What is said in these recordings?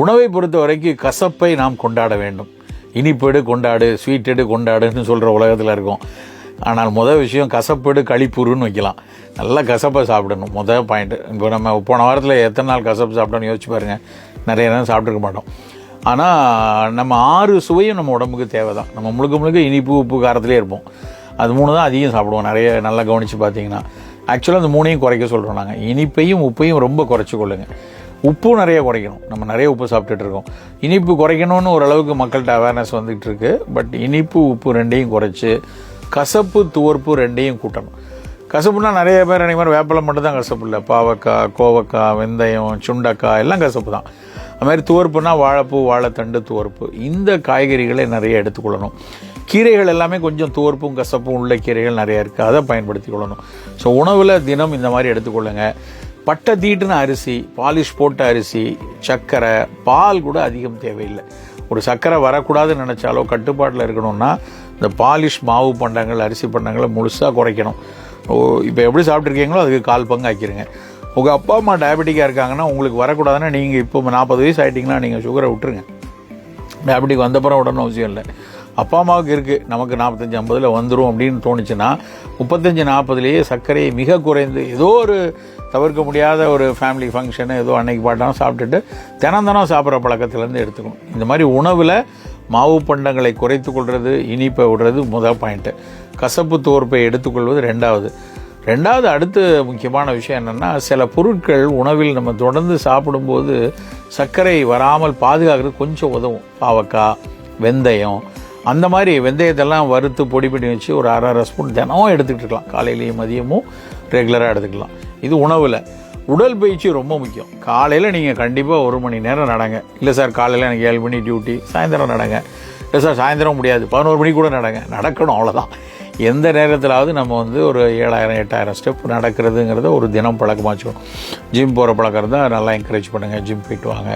உணவை பொறுத்த வரைக்கும் கசப்பை நாம் கொண்டாட வேண்டும். இனிப்பெடு கொண்டாடு, ஸ்வீட்டெடு கொண்டாடுன்னு சொல்கிற உலகத்தில் இருக்கும். ஆனால் முதல் விஷயம் கசப்பெடு களிப்புருன்னு வைக்கலாம். நல்லா கசப்பை சாப்பிடணும். முதல் பாயிண்ட்டு. இப்போ நம்ம போன வாரத்தில் எத்தனை நாள் கசப்பு சாப்பிட்டோன்னு யோசிச்சு பாருங்கள். நிறைய நேரம் சாப்பிட்ருக்க மாட்டோம். ஆனால் நம்ம 6 சுவையும் நம்ம உடம்புக்கு தேவை தான். நம்ம முழுக்க இனிப்பு உப்பு காரத்துலேயே இருப்போம். அது 3 தான் அதிகம் சாப்பிடுவோம். நிறைய நல்லா கவனித்து பார்த்தீங்கன்னா ஆக்சுவலாக அந்த 3ஐயும் குறைக்க சொல்கிறோம் நாங்கள். இனிப்பையும் உப்பையும் ரொம்ப குறைச்சி கொள்ளுங்கள். உப்பும் நிறைய குறைக்கணும். நம்ம நிறைய உப்பு சாப்பிட்டுட்டு இருக்கோம். இனிப்பு குறைக்கணும்னு ஓரளவுக்கு மக்கள்கிட்ட அவேர்னஸ் வந்துகிட்டு இருக்கு. பட் இனிப்பு உப்பு ரெண்டையும் குறைச்சி கசப்பு துவர்ப்பு ரெண்டையும் கூட்டணும். கசப்புனா நிறைய பேர் நினைக்கிற மாதிரி வேப்பிலை மட்டும் தான் கசப்பு இல்லை. பாவக்காய், கோவக்காய், வெந்தயம், சுண்டக்காய் எல்லாம் கசப்பு தான். அது மாதிரி துவர்ப்புனா வாழைப்பூ, வாழைத்தண்டு துவர்ப்பு. இந்த காய்கறிகளை நிறைய எடுத்துக்கொள்ளணும். கீரைகள் எல்லாமே கொஞ்சம் துவர்ப்பும் கசப்பும் உள்ள கீரைகள் நிறைய இருக்குது. அதை பயன்படுத்தி கொள்ளணும். ஸோ உணவில் தினம் இந்த மாதிரி எடுத்துக்கொள்ளுங்க. பட்டை தீட்டுன அரிசி, பாலிஷ் போட்ட அரிசி, சர்க்கரை, பால் கூட அதிகம் தேவையில்லை. ஒரு சர்க்கரை வரக்கூடாதுன்னு நினச்சாலோ கட்டுப்பாட்டில் இருக்கணும்னா இந்த பாலிஷ் மாவு பண்டங்கள், அரிசி பண்டங்களை முழுசாக குறைக்கணும். இப்போ எப்படி சாப்பிட்ருக்கீங்களோ அதுக்கு 1/4 பங்கு ஆக்கிடுங்க. உங்கள் அப்பா அம்மா டயபெட்டிக்காக இருக்காங்கன்னா உங்களுக்கு வரக்கூடாதுன்னா நீங்கள் இப்போ 40 வயசு ஆகிட்டிங்கன்னா நீங்கள் சுகரை விட்டுருங்க. டயபெட்டிக் வந்தப்புறம் விடணும் அவசியம் இல்லை. அப்பா அம்மாவுக்கு இருக்குது, நமக்கு 45-50 வந்துடும் அப்படின்னு தோணுச்சுன்னா 35-40 சர்க்கரையை மிக குறைந்து ஏதோ ஒரு தவிர்க்க முடியாத ஒரு ஃபேமிலி ஃபங்க்ஷனு ஏதோ அன்னைக்கு பாட்டாலும் சாப்பிட்டுட்டு தினம் சாப்பிட்ற பழக்கத்துலேருந்து எடுத்துக்கணும். இந்த மாதிரி உணவில் மாவு பண்டங்களை குறைத்து கொள்வது, இனிப்பை விடுறது முதல் பாயிண்ட்டு. கசப்பு துவர்ப்பை எடுத்துக்கொள்வது ரெண்டாவது அடுத்த முக்கியமான விஷயம் என்னென்னா, சில பொருட்கள் உணவில் நம்ம தொடர்ந்து சாப்பிடும்போது சர்க்கரை வராமல் பாதுகாக்கிறது கொஞ்சம் உதவும். பாவக்காய், வெந்தயம், அந்த மாதிரி வெந்தயத்தெல்லாம் வறுத்து பொடி பண்ணி வச்சு ஒரு 1/2 ஸ்பூன் தினமும் எடுத்துக்கிட்டு இருக்கலாம். காலையிலையும் மதியமும் ரெகுலராக எடுத்துக்கலாம். இது உணவில். உடற்பயிற்சி ரொம்ப முக்கியம். காலையில் நீங்கள் கண்டிப்பாக 1 மணி நேரம் நடங்க. இல்லை சார் காலையில் எனக்கு 7 மணி டியூட்டி, சாயந்தரம் நடங்க. இல்லை சார் சாயந்தரம் முடியாது, 11 மணி கூட நடக்கணும். அவ்வளோதான். எந்த நேரத்திலாவது நம்ம ஒரு 7000-8000 ஸ்டெப் நடக்கிறதுங்கிறத ஒரு தினம் பழக்கமாக வச்சுக்கணும். ஜிம் போகிற பழக்கம் இருந்தால் நல்லா என்கரேஜ் பண்ணுங்கள். ஜிம் போயிட்டு வாங்க.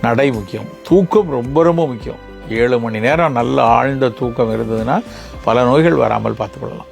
நடை முக்கியம். தூக்கம் ரொம்ப முக்கியம். 7 மணி நேரம் நல்ல ஆழ்ந்த தூக்கம் இருந்ததுன்னா பல நோய்கள் வராமல் பார்த்துக்கொள்ளலாம்.